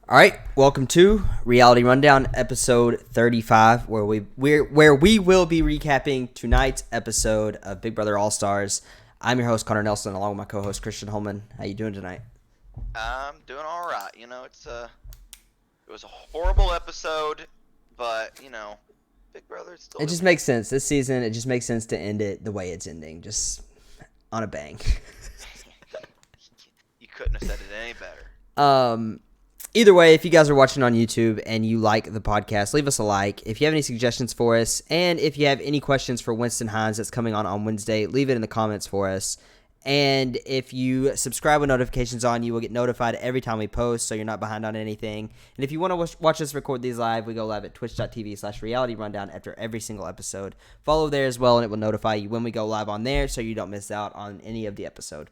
All right, welcome to Reality Rundown, episode 35, where we will be recapping tonight's episode of Big Brother All Stars. I'm your host Connor Nelson, along with my co-host Christian Holman. How you doing tonight? I'm doing all right. You know, it was a horrible episode, but Big Brother still. It just makes sense this season. It just makes sense to end it the way it's ending, just on a bang. You couldn't have said it any better. Either way, if you guys are watching on YouTube and you like the podcast, leave us a like. If you have any suggestions for us, and if you have any questions for Winston Hines that's coming on Wednesday, leave it in the comments for us. And if you subscribe with notifications on, you will get notified every time we post, so you're not behind on anything. And if you want to watch us record these live, we go live at twitch.tv/realityrundown after every single episode. Follow there as well, and it will notify you when we go live on there, so you don't miss out on any of the episode.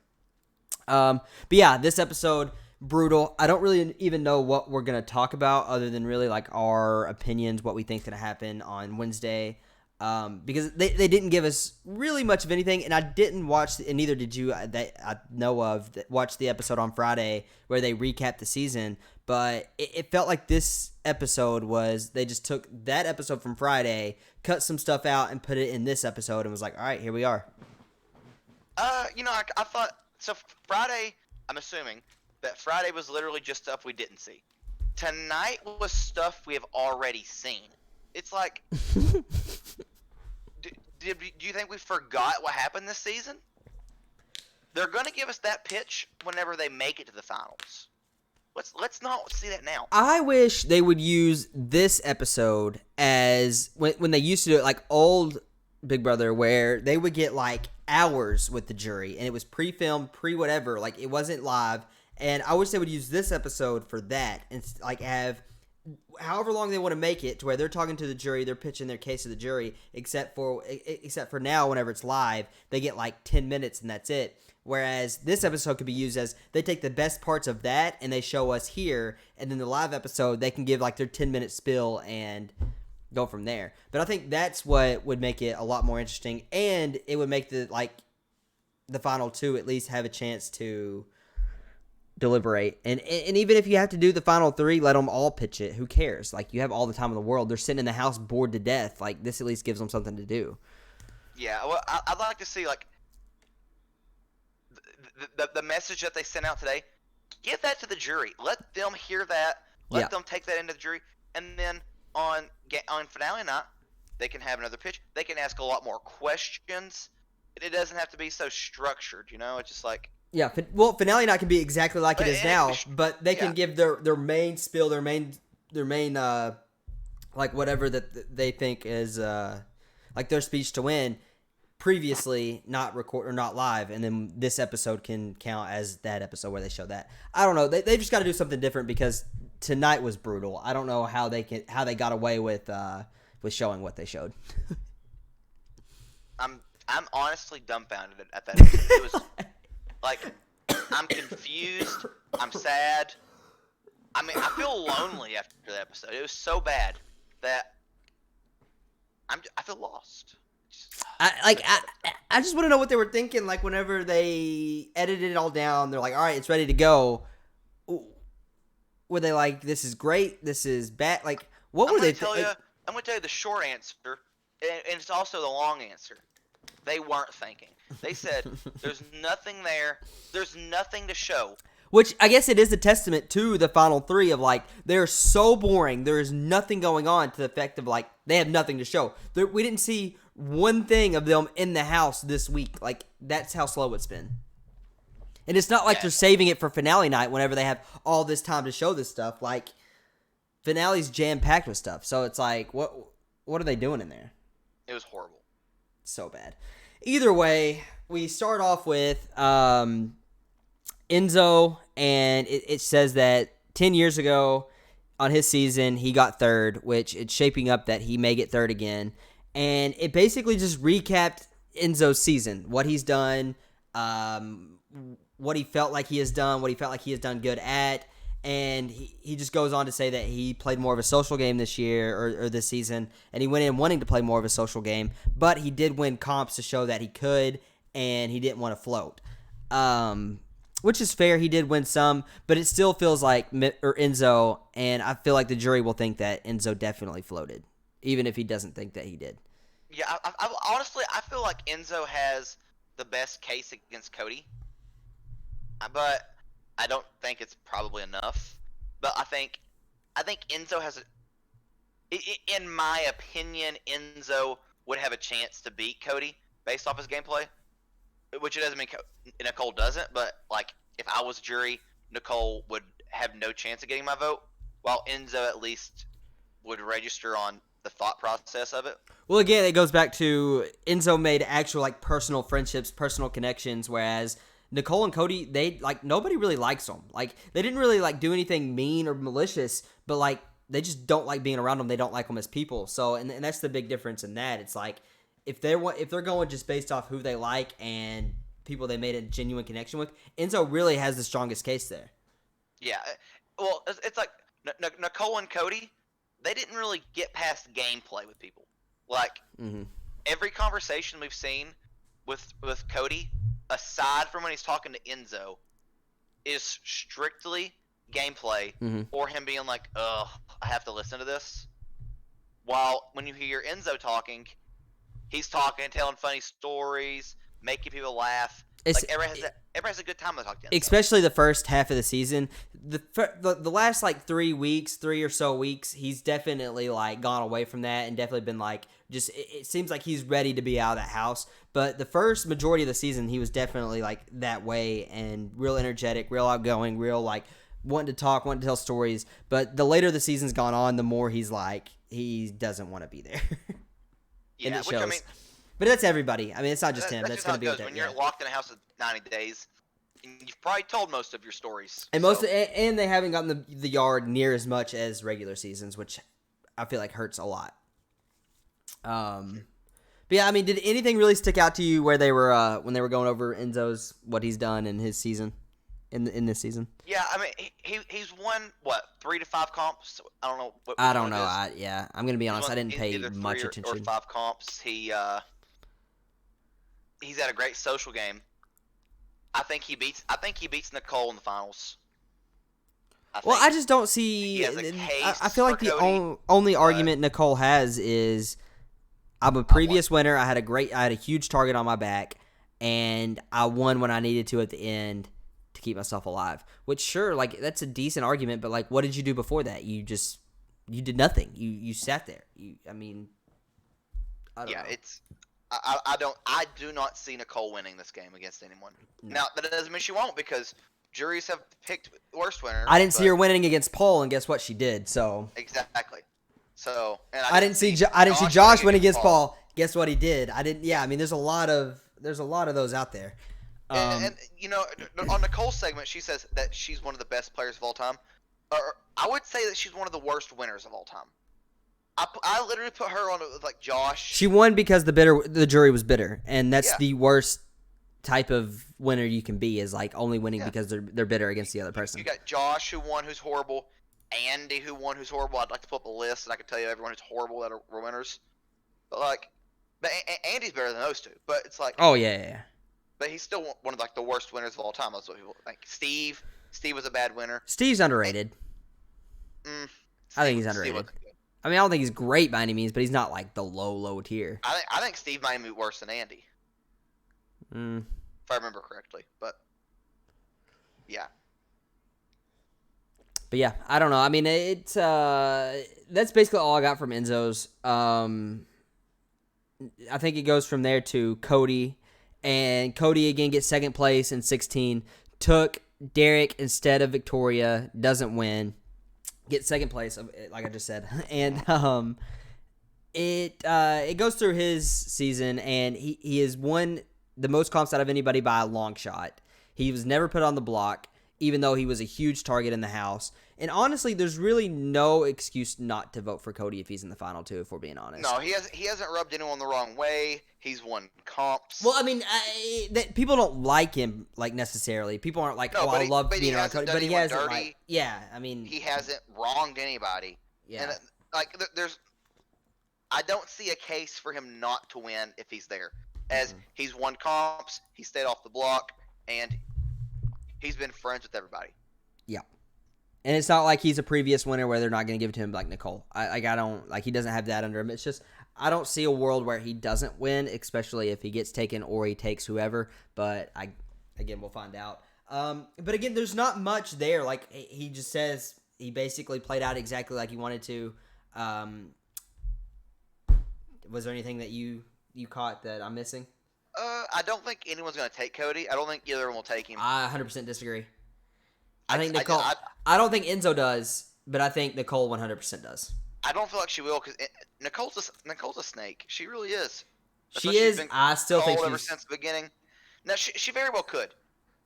But yeah, this episode, brutal. I don't really even know what we're going to talk about other than really like our opinions, what we think is going to happen on Wednesday. Because they didn't give us really much of anything, and I didn't watch, and neither did you, that I know of, watch the episode on Friday where they recapped the season, but it felt like this episode was, they just took that episode from Friday, cut some stuff out, and put it in this episode, and was like, all right, here we are. I thought, so Friday, I'm assuming that Friday was literally just stuff we didn't see. Tonight was stuff we have already seen. It's like, do you think we forgot what happened this season? They're going to give us that pitch whenever they make it to the finals. Let's not see that now. I wish they would use this episode as when they used to do it, like old Big Brother, where they would get like hours with the jury, and it was pre-filmed, pre-whatever, like it wasn't live. And I wish they would use this episode for that, and like have however long they want to make it to where they're talking to the jury, they're pitching their case to the jury, except for now, whenever it's live, they get like 10 minutes and that's it. Whereas this episode could be used as they take the best parts of that and they show us here, and then the live episode, they can give like their 10-minute spill and go from there. But I think that's what would make it a lot more interesting, and it would make the final two at least have a chance to deliberate, and even if you have to do the final three, let them all pitch it. Who cares? Like, you have all the time in the world. They're sitting in the house bored to death. Like, this at least gives them something to do. Yeah, well, I'd like to see like the message that they sent out today. Give that to the jury. Let them hear that. Let them take that into the jury, and then on finale night, they can have another pitch. They can ask a lot more questions. It doesn't have to be so structured. It's just like. Yeah, well, finale night can be exactly like it is now, but they can give their main spill, their main like whatever that they think is like their speech to win, previously not record or not live, and then this episode can count as that episode where they show that. I don't know. They just got to do something different because tonight was brutal. I don't know how they got away with showing what they showed. I'm honestly dumbfounded at that. It was. Like, I'm confused. I'm sad. I mean, I feel lonely after the episode. It was so bad that I feel lost. I just want to know what they were thinking. Like, whenever they edited it all down, they're like, "All right, it's ready to go." Were they like, "This is great. This is bad"? Like, what were they? I'm going to tell you the short answer, and it's also the long answer. They weren't thinking. They said, there's nothing there. There's nothing to show. Which, I guess it is a testament to the final three of, like, they're so boring. There is nothing going on to the effect of, like, they have nothing to show. We didn't see one thing of them in the house this week. Like, that's how slow it's been. And it's not like they're saving it for finale night whenever they have all this time to show this stuff. Like, finale's jam-packed with stuff. So it's like, what are they doing in there? It was horrible. So bad. Either way, we start off with Enzo, and it says that 10 years ago on his season, he got third, which it's shaping up that he may get third again. And it basically just recapped Enzo's season, what he's done, what he felt like he has done, what he felt like he has done good at. And he just goes on to say that he played more of a social game this year or this season, and he went in wanting to play more of a social game, but he did win comps to show that he could, and he didn't want to float. which is fair. He did win some, but it still feels like Enzo, and I feel like the jury will think that Enzo definitely floated, even if he doesn't think that he did. Yeah, honestly, I feel like Enzo has the best case against Cody, but I don't think it's probably enough. But I think Enzo has in my opinion, Enzo would have a chance to beat Cody based off his gameplay, which it doesn't mean Nicole doesn't. But like, if I was jury, Nicole would have no chance of getting my vote, while Enzo at least would register on the thought process of it. Well, again, it goes back to Enzo made actual like personal friendships, personal connections, whereas Nicole and Cody, they like nobody really likes them. Like they didn't really like do anything mean or malicious, but like they just don't like being around them. They don't like them as people. So, and that's the big difference in that. It's like if they're going just based off who they like and people they made a genuine connection with, Enzo really has the strongest case there. Yeah, well, it's like Nicole and Cody, they didn't really get past gameplay with people. Like every conversation we've seen with Cody, aside from when he's talking to Enzo, is strictly gameplay or him being like, ugh, I have to listen to this. While when you hear Enzo talking, he's talking, telling funny stories, making people laugh. Like everybody has a good time with talking to Enzo. Especially the first half of the season. The last like 3 or so weeks, he's definitely like gone away from that and definitely been like just it seems like he's ready to be out of the house. But the first majority of the season, he was definitely like that way and real energetic, real outgoing, real like wanting to talk, wanting to tell stories. But the later the season's gone on, the more he's like he doesn't want to be there. Yeah, and it shows. I mean, but that's everybody. I mean, it's not just him. That's going to be goes. When you're locked in a house for 90 days, you've probably told most of your stories. And and they haven't gotten the yard near as much as regular seasons, which I feel like hurts a lot. But yeah, I mean, did anything really stick out to you where they were when they were going over Enzo's what he's done in his season, in this season? Yeah, I mean, he's won what 3 to 5 comps. I don't know. I don't know. I'm gonna be honest. I didn't pay much attention. Or 5 comps. He's had a great social game. I think he beats Nicole in the finals. I just don't see. I feel like the only argument Nicole has is I'm a previous winner. I had a huge target on my back, and I won when I needed to at the end to keep myself alive. Which sure, like that's a decent argument, but like, what did you do before that? You did nothing. You sat there. I don't know. It's. I do not see Nicole winning this game against anyone. No. Now, that doesn't mean she won't because juries have picked worst winners. I didn't see her winning against Paul, and guess what? She did. So exactly. So and I didn't see Josh winning against Paul. Guess what he did? I didn't. Yeah, I mean, there's a lot of those out there. And you know, on Nicole's segment, she says that she's one of the best players of all time. Or I would say that she's one of the worst winners of all time. I literally put her on with like Josh. She won because the jury was bitter, and that's the worst type of winner you can be is like only winning because they're bitter against the other person. You got Josh who won, who's horrible. Andy who won, who's horrible. I'd like to pull up a list and I could tell you everyone who's horrible that are winners. But Andy's better than those two. But it's like yeah. But he's still one of like the worst winners of all time. That's what people like. Steve was a bad winner. Steve's underrated. I think he's underrated. I mean, I don't think he's great by any means, but he's not like the low tier. I think Steve might be worse than Andy. If I remember correctly, but yeah. But yeah, I don't know. I mean, it's that's basically all I got from Enzo's. I think it goes from there to Cody, and Cody again gets second place in 16. Took Derek instead of Victoria, doesn't win. Get second place, like I just said, and it goes through his season, and he has won the most comps out of anybody by a long shot. He was never put on the block, even though he was a huge target in the house. And honestly, there's really no excuse not to vote for Cody if he's in the final two, if we're being honest. No, he hasn't rubbed anyone the wrong way. He's won comps. Well, I mean, people don't like him like necessarily. People aren't like, I love being around Cody, but he hasn't. Like, I mean, he hasn't wronged anybody. Yeah, and I don't see a case for him not to win if he's there, as he's won comps, he stayed off the block, and he's been friends with everybody. Yeah. And it's not like he's a previous winner where they're not going to give it to him like Nicole. He doesn't have that under him. It's just, I don't see a world where he doesn't win, especially if he gets taken or he takes whoever. But we'll find out. But again, there's not much there. Like, he just says he basically played out exactly like he wanted to. Was there anything that you caught that I'm missing? I don't think anyone's going to take Cody. I don't think either one will take him. I 100% disagree. I think Nicole. I don't think Enzo does, but I think Nicole 100% does. I don't feel like she will because Nicole's a snake. She really is. She is. I still think she's ever since the beginning. Now she very well could.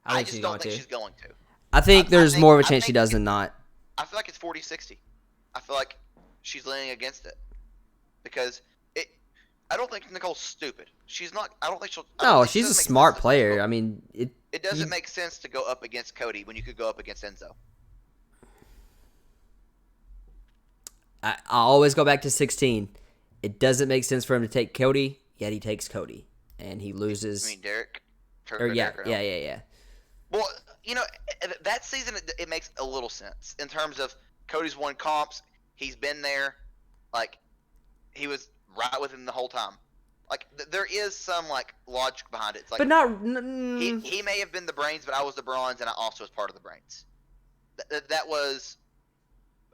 I just don't think she's going to. I think there's more of a chance she does than not. I feel like it's 40-60. I feel like she's leaning against it because I don't think Nicole's stupid. She's not. I don't think she'll. No, she's a smart player. I mean, it doesn't make sense to go up against Cody when you could go up against Enzo. I always go back to 16. It doesn't make sense for him to take Cody, yet he takes Cody, and he loses. I mean, Derek. Yeah. Well, that season it makes a little sense in terms of Cody's won comps. He's been there, like he was right with him the whole time. Like there is some like logic behind it. It's like, but not. He may have been the brains, but I was the bronze, and I also was part of the brains. That was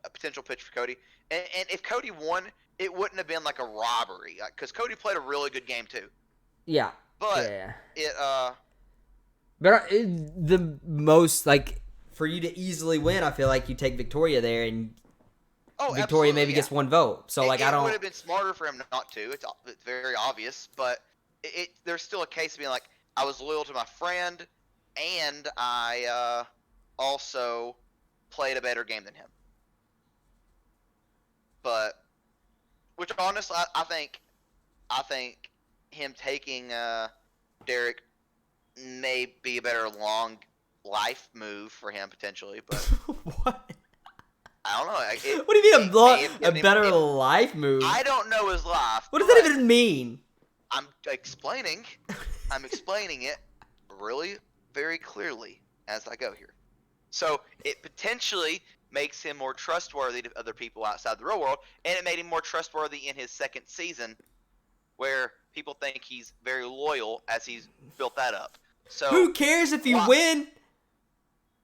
a potential pitch for Cody. And if Cody won, it wouldn't have been like a robbery, because Cody played a really good game too. Yeah. But the most, like, for you to easily win, I feel like you take Victoria there, and Victoria maybe gets one vote. So I don't. It would have been smarter for him not to. It's very obvious, but there's still a case of being like, I was loyal to my friend, and I also played a better game than him. But, which honestly, I think him taking Derek may be a better long life move for him potentially. But what? I don't know. What do you mean a better life move? I don't know his life. What does that even mean? I'm explaining it really very clearly as I go here. So it potentially makes him more trustworthy to other people outside the real world, and it made him more trustworthy in his second season, where people think he's very loyal as he's built that up. So who cares if you win?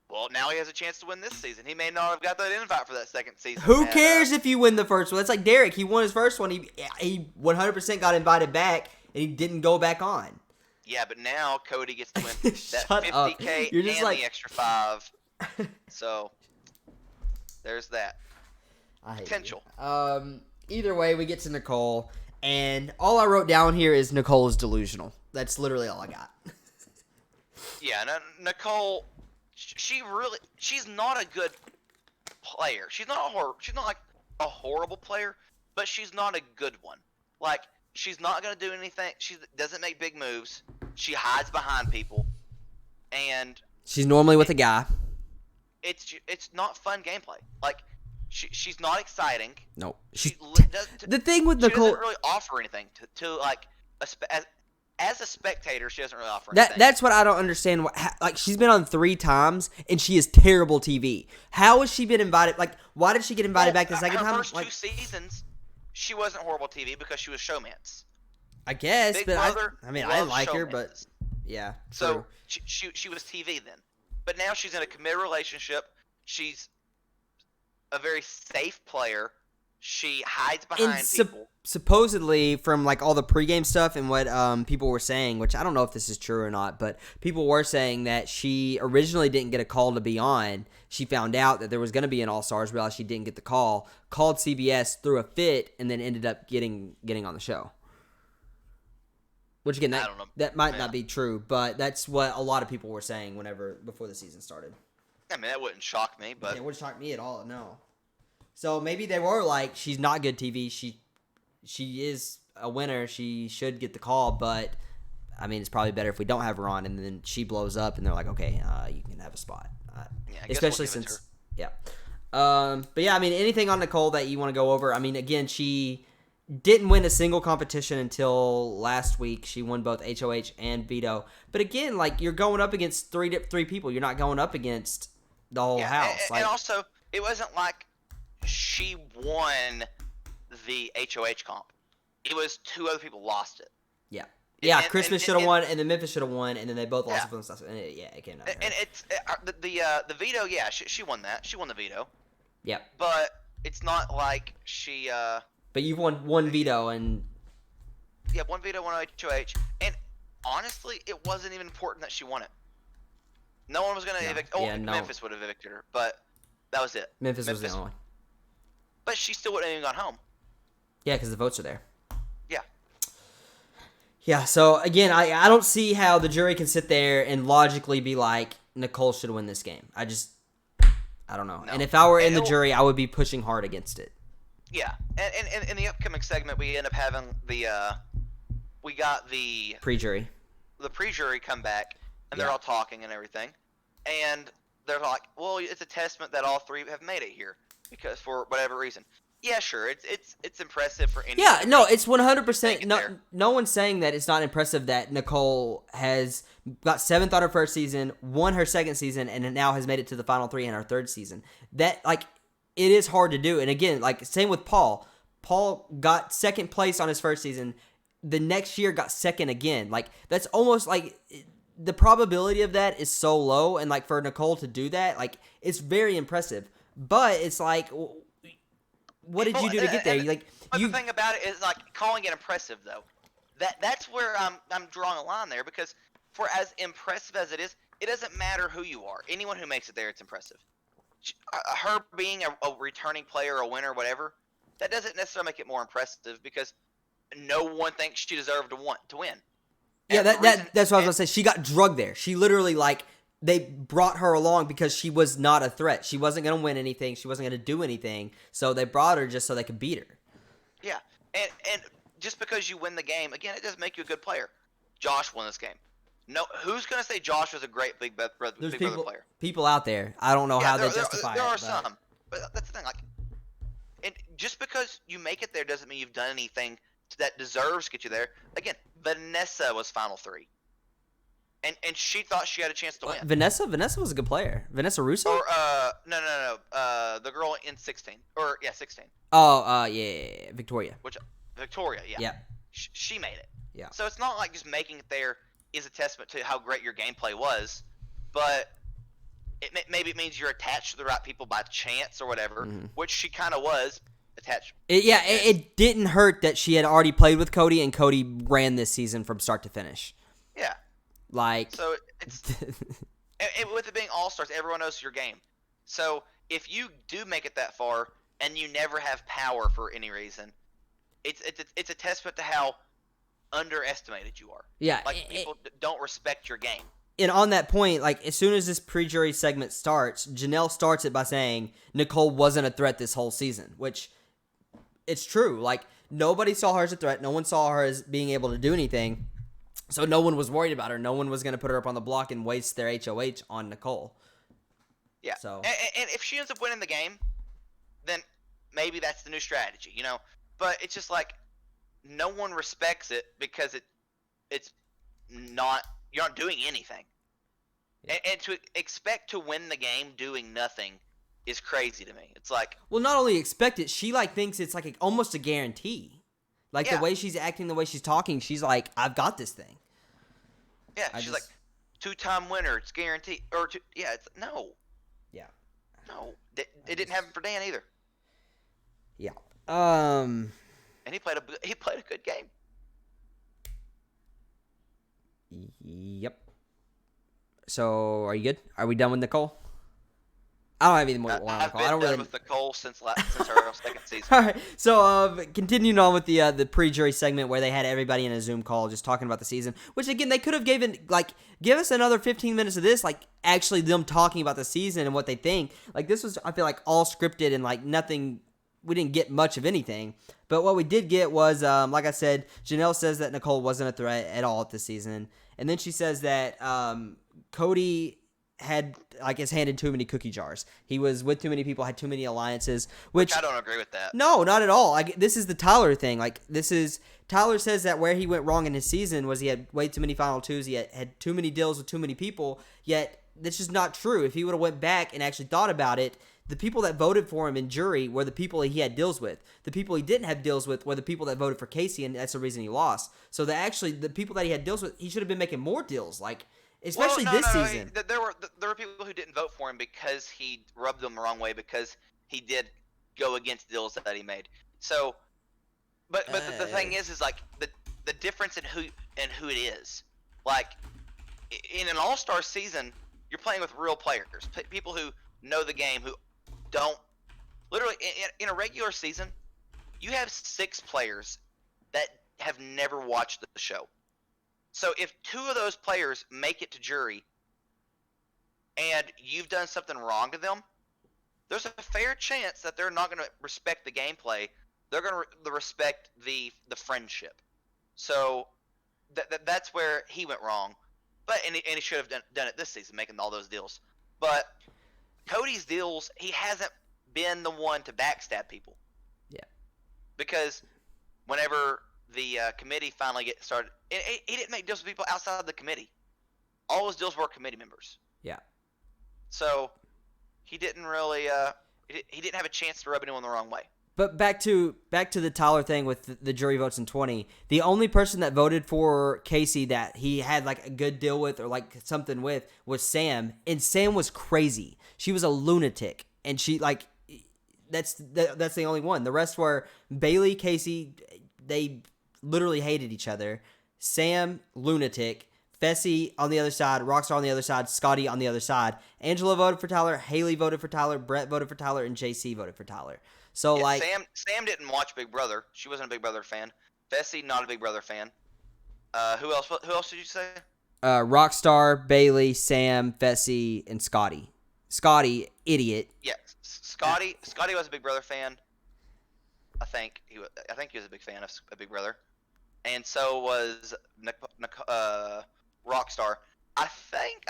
Well, now he has a chance to win this season. He may not have got that invite for that second season. Who cares if you win the first one? It's like Derek. He won his first one. He 100% got invited back, and he didn't go back on. Yeah, but now Cody gets to win that $50K and the extra 5. So there's that potential. Either way, we get to Nicole, and all I wrote down here is Nicole is delusional. That's literally all I got. Yeah, Nicole, she's not a good player. She's not like a horrible player, but she's not a good one. Like, she's not gonna do anything. She doesn't make big moves. She hides behind people, and she's normally with a guy. It's not fun gameplay. Like, she's not exciting. No, the thing with Nicole, she doesn't really offer anything to like as a spectator. She doesn't really offer anything. That's what I don't understand. Like, she's been on 3 times and she is terrible TV. How has she been invited? Like, why did she get invited back the second time? Her first 2 seasons, she wasn't horrible TV because she was showmance. I guess, Big but Brother I like her, but yeah. So she was TV then. But now she's in a committed relationship. She's a very safe player. She hides behind people. Supposedly, from like all the pregame stuff and what people were saying, which I don't know if this is true or not, but people were saying that she originally didn't get a call to be on. She found out that there was going to be an All-Stars, realized she didn't get the call, called CBS, threw a fit, and then ended up getting on the show. Which again, that might not be true, but that's what a lot of people were saying before the season started. I mean, that wouldn't shock me, but it wouldn't shock me at all. No. So maybe they were like, she's not good TV. She is a winner. She should get the call, but I mean, it's probably better if we don't have her on, and then she blows up, and they're like, okay, you can have a spot. Especially since, yeah. But yeah, I mean, anything on Nicole that you want to go over? I mean, again, she didn't win a single competition until last week. She won both HOH and veto. But again, like, you're going up against three people. You're not going up against the whole house. And also, it wasn't like she won the HOH comp. It was 2 other people lost it. Yeah. Yeah, Christmas should have won, and then Memphis should have won, and then they both lost it for themselves. And it came down to her. And it's the veto. Yeah, she won that. She won the veto. Yep. But it's not like she. But you've won one veto and. Yeah, one veto, one HOH, and honestly, it wasn't even important that she won it. No one was gonna evict. Memphis would have evicted her, but that was it. Memphis was the only one. But she still wouldn't have even gone home. Yeah, because the votes are there. Yeah. Yeah, so again, I don't see how the jury can sit there and logically be like, Nicole should win this game. I don't know. No. And if I were in the jury, I would be pushing hard against it. Yeah, and in the upcoming segment, we end up having we got the pre-jury. The pre-jury come back, and they're all talking and everything. And they're like, well, it's a testament that all 3 have made it here, because for whatever reason. Yeah, sure, it's impressive for any. Yeah, no, it's 100%. No one's saying that it's not impressive that Nicole has got 7th on her first season, won her second season, and now has made it to the final 3 in her third season. That, like, it is hard to do. And again, like, same with Paul. Paul got 2nd place on his first season. The next year got 2nd again. Like, that's almost like the probability of that is so low. And like for Nicole to do that, like, it's very impressive. But it's like, what did you do to get there? The thing about it is, like, calling it impressive though. That's where I'm drawing a line there, because for as impressive as it is, it doesn't matter who you are. Anyone who makes it there, it's impressive. Her being a returning player, a winner, whatever, that doesn't necessarily make it more impressive, because no one thinks she deserved to win. Yeah, that's what I was going to say. She got drugged there. She literally, like, they brought her along because she was not a threat. She wasn't going to win anything. She wasn't going to do anything. So they brought her just so they could beat her. Yeah, and just because you win the game, again, it doesn't make you a good player. Josh won this game. No, who's going to say Josh was a great Big Brother player? People out there. I don't know how they justify it. There are some, but that's the thing. Like, and just because you make it there doesn't mean you've done anything that deserves to get you there. Again, Vanessa was final 3, and she thought she had a chance to win. Vanessa was a good player. Vanessa Russo? Or no. The girl in 16, 16. Oh, yeah. Victoria. Victoria, yeah. Yeah. She made it. Yeah. So it's not like just making it there is a testament to how great your gameplay was, but maybe it means you're attached to the right people by chance or whatever, which she kind of was attached. It didn't hurt that she had already played with Cody, and Cody ran this season from start to finish. Yeah. Like. So it's with it being All-Stars, everyone knows your game. So if you do make it that far and you never have power for any reason, it's a testament to how underestimated you are. Yeah. Like, people don't respect your game. And on that point, like, as soon as this pre-jury segment starts, Janelle starts it by saying Nicole wasn't a threat this whole season, which it's true. Like, nobody saw her as a threat. No one saw her as being able to do anything. So no one was worried about her. No one was going to put her up on the block and waste their HOH on Nicole. Yeah. So. And if she ends up winning the game, then maybe that's the new strategy, you know? But it's just like, no one respects it because it's not, you're not doing anything. Yeah. And to expect to win the game doing nothing is crazy to me. It's like, well, not only expect it, she like thinks it's like almost a guarantee. Like, the way she's acting, the way she's talking, she's like, I've got this thing. Yeah, she's like, 2-time winner, it's guaranteed. It's no. Yeah. No, it didn't happen for Dan either. Yeah. And he played a good game. Yep. So, are you good? Are we done with Nicole? I don't have anything more. I've been done with Nicole since our second season. All right. So, continuing on with the pre-jury segment where they had everybody in a Zoom call just talking about the season, which again they could have give us another 15 minutes of this, like actually them talking about the season and what they think. Like, this was, I feel like, all scripted and like nothing. We didn't get much of anything. But what we did get was, like I said, Janelle says that Nicole wasn't a threat at all this season, and then she says that Cody had like his hand in too many cookie jars. He was with too many people, had too many alliances. Which I don't agree with that. No, not at all. Like this is the Tyler thing. Like Tyler says that where he went wrong in his season was he had way too many final twos. He had too many deals with too many people. Yet that's just not true. If he would have went back and actually thought about it, the people that voted for him in jury were the people he had deals with. The people he didn't have deals with were the people that voted for Casey, and that's the reason he lost. So the people that he had deals with, he should have been making more deals. Like especially this season. There were people who didn't vote for him because he rubbed them the wrong way because he did go against deals that he made. So, but the thing is like the difference in who it is. Like in an all-star season, you're playing with real players, people who know the game, who don't literally in a regular season, you have 6 players that have never watched the show. So if 2 of those players make it to jury and you've done something wrong to them, there's a fair chance that they're not going to respect the gameplay. They're going to respect the friendship. So that's where he went wrong. But and he should have done it this season, making all those deals. But Cody's deals, he hasn't been the one to backstab people. Yeah. Because whenever the committee finally get started, he didn't make deals with people outside of the committee. All his deals were committee members. Yeah. So he didn't really he didn't have a chance to rub anyone the wrong way. But back to the Tyler thing with the jury votes in 20. The only person that voted for Casey that he had like a good deal with or like something with was Sam, and Sam was crazy. She was a lunatic, and she like that's the only one. The rest were Bailey, Casey. They literally hated each other. Sam, lunatic. Fessy on the other side, Rockstar on the other side, Scotty on the other side. Angela voted for Tyler, Haley voted for Tyler, Brett voted for Tyler, and JC voted for Tyler. So yeah, like Sam didn't watch Big Brother. She wasn't a Big Brother fan. Fessy, not a Big Brother fan. Who else did you say? Rockstar, Bailey, Sam, Fessy, and Scotty. Scotty, idiot. Yeah, Scotty was a Big Brother fan. I think he was a big fan of Big Brother, and so was Rockstar. I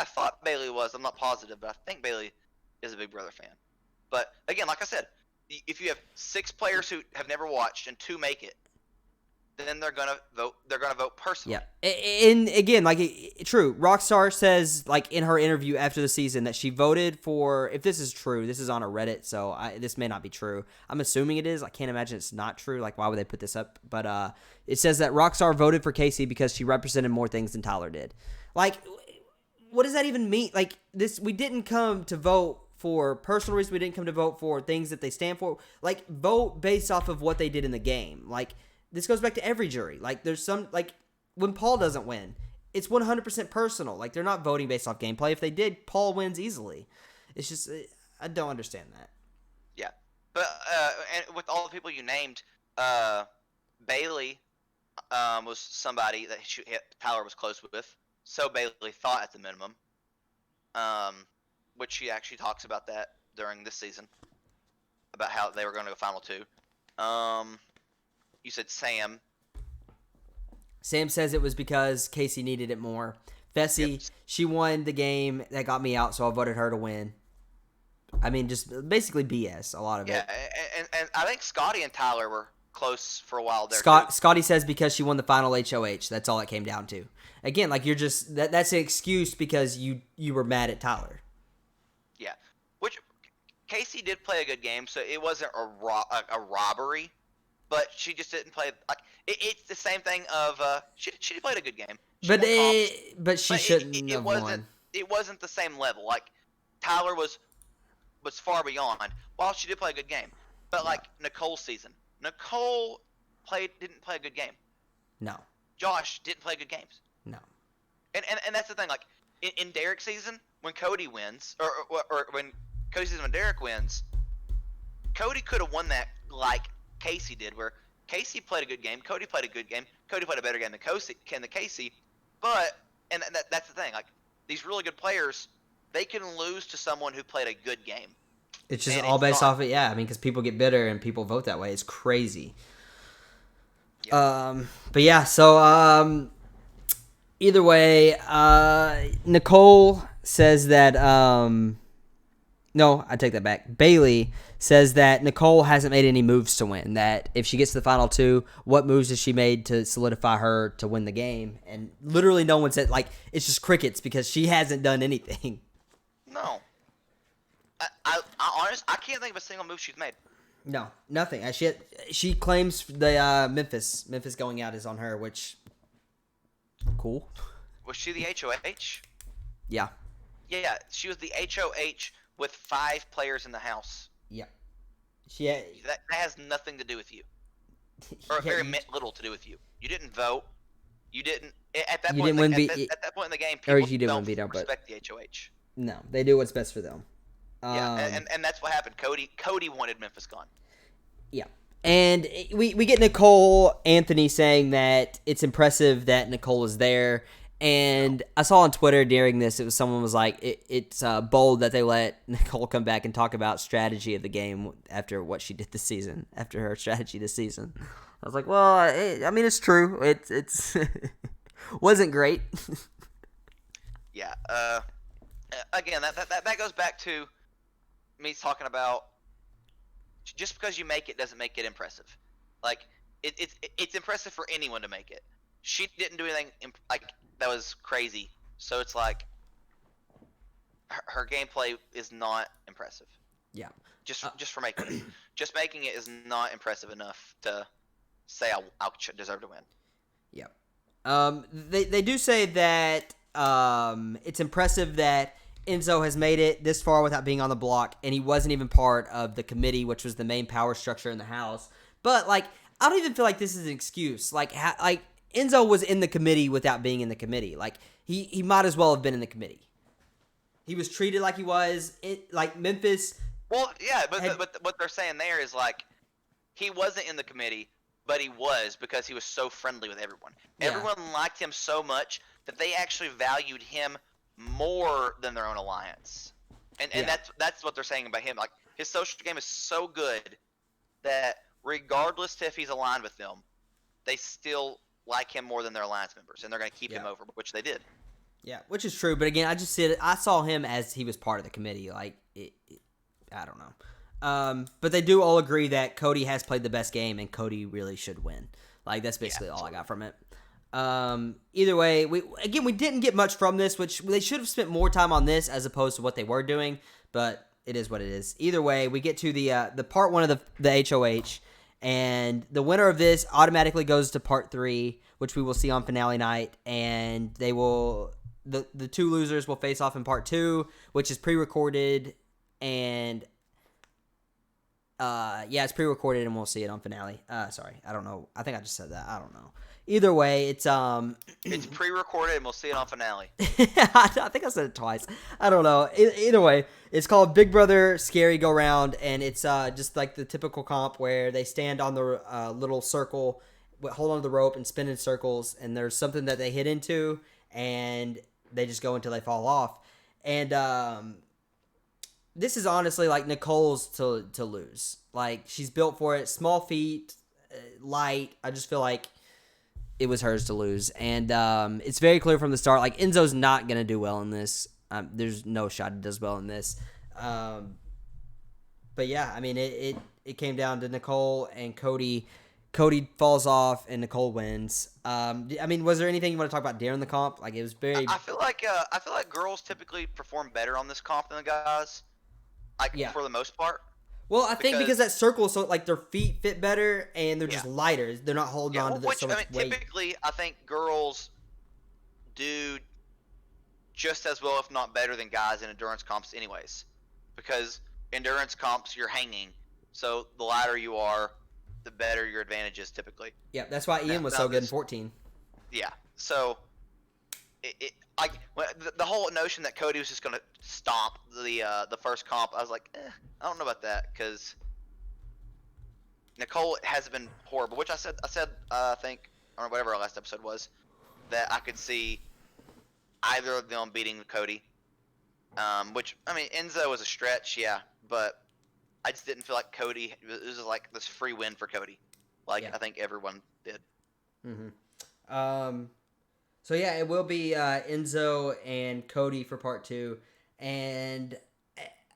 thought Bailey was. I'm not positive, but I think Bailey is a Big Brother fan. But again, like I said, if you have 6 players who have never watched and 2 make it, then they're gonna vote. They're gonna vote personally. Yeah, and again, like true. Rockstar says, like in her interview after the season, that she voted for. If this is true, this is on a Reddit, so this may not be true. I'm assuming it is. I can't imagine it's not true. Like, why would they put this up? But it says that Rockstar voted for Casey because she represented more things than Tyler did. Like, what does that even mean? Like, we didn't come to vote for personal reasons. We didn't come to vote for things that they stand for. Like, vote based off of what they did in the game. Like. This goes back to every jury. Like, there's some, like, when Paul doesn't win, it's 100% personal. Like, they're not voting based off gameplay. If they did, Paul wins easily. It's just, I don't understand that. Yeah. But, and with all the people you named, Bailey was somebody that Tyler was close with. So Bailey thought at the minimum. Which she actually talks about that during this season. About how they were going to go final 2. You said Sam. Sam says it was because Casey needed it more. Fessy, she won the game that got me out, so I voted her to win. I mean, just basically BS, a lot of it. Yeah, and I think Scotty and Tyler were close for a while there. Scotty says because she won the final HOH. That's all it came down to. Again, like you're just that's an excuse because you were mad at Tyler. Yeah, which Casey did play a good game, so it wasn't a robbery. But she just didn't play like it's the same thing of she played a good game. But she shouldn't have won. It wasn't the same level. Like Tyler was far beyond. While she did play a good game, but like Nicole's season, Nicole didn't play a good game. No. Josh didn't play good games. No. And that's the thing. Like in Derek's season, when Cody wins, or when Cody's season when Derek wins, Cody could have won that like Casey did, where Casey played a good game, Cody played a good game, Cody played a better game than Casey, but that's the thing, like these really good players, they can lose to someone who played a good game. It's just all based off it, yeah. I mean, because people get bitter and people vote that way. It's crazy. Yep. But yeah, so either way, Nicole says that no, I take that back. Bailey says that Nicole hasn't made any moves to win. That if she gets to the final two, what moves has she made to solidify her to win the game? And literally no one said, like, it's just crickets because she hasn't done anything. No. I can't think of a single move she's made. No, nothing. She claims the Memphis going out is on her, which cool. Was she the HOH? Yeah. Yeah, she was the HOH with 5 players in the house. Yeah. That has nothing to do with you, or very little to do with you. You didn't vote. You didn't at that point. At that point in the game, people don't respect the HOH. No, they do what's best for them. Yeah, and that's what happened. Cody wanted Memphis gone. Yeah. And we get Nicole Anthony saying that it's impressive that Nicole is there. And I saw on Twitter during this, someone was like, it's bold that they let Nicole come back and talk about strategy of the game after what she did this season, after her strategy this season. I was like, well, I mean, it's true. It's wasn't great. Yeah. Again, that goes back to me talking about just because you make it doesn't make it impressive. Like it's impressive for anyone to make it. She didn't do anything like that was crazy, so it's like her gameplay is not impressive. Yeah. Just for making it, just making it is not impressive enough to say I deserve to win. Yeah. They do say that it's impressive that Enzo has made it this far without being on the block, and he wasn't even part of the committee, which was the main power structure in the house. But like, I don't even feel like this is an excuse. Like Enzo was in the committee without being in the committee. Like he might as well have been in the committee. He was treated like he was like Memphis. Well, yeah, but what they're saying there is like he wasn't in the committee, but he was because he was so friendly with everyone. Yeah. Everyone liked him so much that they actually valued him more than their own alliance. And that's what they're saying about him. Like his social game is so good that regardless if he's aligned with them, they still like him more than their alliance members, and they're going to keep him over, which they did. Yeah, which is true. But again, I saw him as he was part of the committee. Like, I don't know. But they do all agree that Cody has played the best game, and Cody really should win. Like, that's basically all I got from it. Either way, we didn't get much from this, which they should have spent more time on this as opposed to what they were doing. But it is what it is. Either way, we get to the part 1 of the HOH. And the winner of this automatically goes to part 3, which we will see on finale night. And they will the 2 losers will face off in part 2, which is pre-recorded. And it's pre-recorded, and we'll see it on finale. Sorry, I don't know. I think I just said that. I don't know. Either way, it's pre-recorded, and we'll see it on finale. I think I said it twice. I don't know. Either way, it's called Big Brother Scary Go Round, and it's just like the typical comp where they stand on the little circle, hold onto the rope, and spin in circles, and there's something that they hit into, and they just go until they fall off. And this is honestly like Nicole's to lose. Like, she's built for it. Small feet, light. I just feel like it was hers to lose. And it's very clear from the start, like, Enzo's not going to do well in this. There's no shot he does well in this. But yeah, I mean, it came down to Nicole and Cody. Cody falls off and Nicole wins. I mean, was there anything you want to talk about during the comp? Like, it was very. I feel like girls typically perform better on this comp than the guys. Like, for the most part. Well, I think because that circle, so like their feet fit better and they're just lighter. They're not holding on to so much weight. Typically, I think girls do just as well, if not better, than guys in endurance comps, anyways. Because endurance comps, you're hanging, so the lighter you are, the better your advantage is typically. Yeah, that's why Ian was so good in 14. Yeah, so the whole notion that Cody was just going to stomp the first comp, I was like, I don't know about that, because Nicole has been horrible, which I said I think, or whatever our last episode was, that I could see either of them beating Cody, which, I mean, Enzo was a stretch, yeah, but I just didn't feel like Cody, it was just like this free win for Cody, I think everyone did. Mm-hmm. So yeah, it will be Enzo and Cody for part 2, and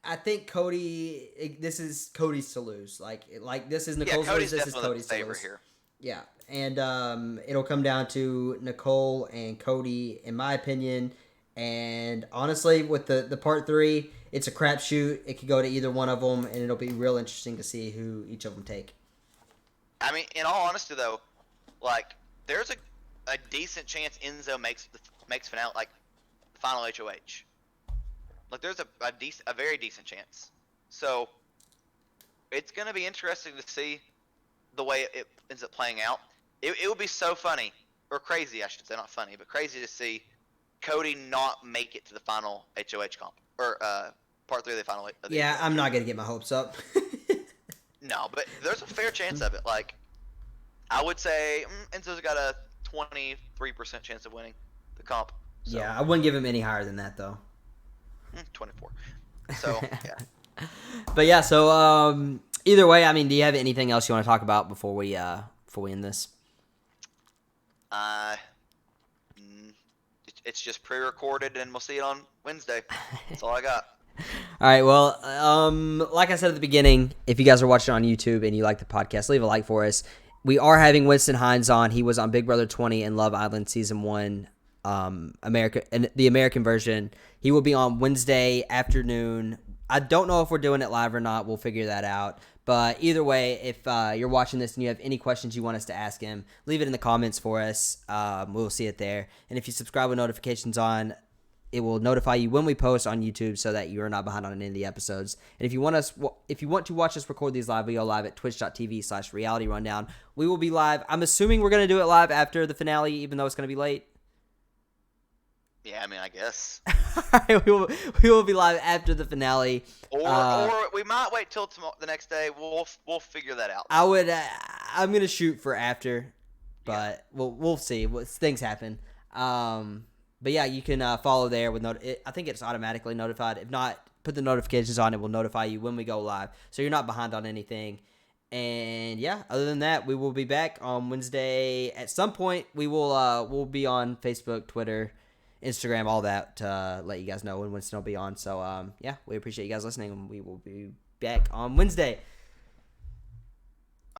I think this is Cody's to lose. Like this is Yeah, Nicole's to lose. Cody's This is definitely Cody's the to favorite lose. here. Yeah, and it'll come down to Nicole and Cody, in my opinion. And honestly, with the part 3, it's a crapshoot. It could go to either one of them, and it'll be real interesting to see who each of them take. I mean, in all honesty, though, like there's a decent chance Enzo makes finale, like the final HOH. Like there's a very decent chance. So it's gonna be interesting to see the way it ends up playing out. It would be so funny or crazy, I should say, not funny, but crazy to see Cody not make it to the final HOH comp or part 3 of the final. Of the Yeah, HOH. I'm not gonna get my hopes up. No, but there's a fair chance of it. Like I would say Enzo's got a 23% chance of winning the comp. So, Yeah, I wouldn't give him any higher than that though. 24. So yeah. But yeah, so either way, I mean, do you have anything else you want to talk about before we end this? It's just pre-recorded, and we'll see it on Wednesday. That's all I got. All right, well, like I said at the beginning, if you guys are watching on YouTube and you like the podcast, leave a like for us. We are having Winston Hines on. He was on Big Brother 20 and Love Island Season 1, the American version. He will be on Wednesday afternoon. I don't know if we're doing it live or not. We'll figure that out. But either way, if you're watching this and you have any questions you want us to ask him, leave it in the comments for us. We'll see it there. And if you subscribe with notifications on, it will notify you when we post on YouTube so that you are not behind on any of the episodes. And if you want to watch us record these live, we go live at twitch.tv/reality rundown. We will be live. I'm assuming we're going to do it live after the finale, even though it's going to be late. Yeah, I mean, I guess. All right, we will be live after the finale. Or we might wait till the next day. We'll figure that out. I'm going to shoot for after, but Yeah. we'll see. Things happen. But yeah, you can follow there with I think it's automatically notified. If not, put the notifications on. It will notify you when we go live, so you're not behind on anything. And yeah, other than that, we will be back on Wednesday at some point. We'll be on Facebook, Twitter, Instagram, all that to let you guys know when Winston will be on. So yeah, we appreciate you guys listening, and we will be back on Wednesday.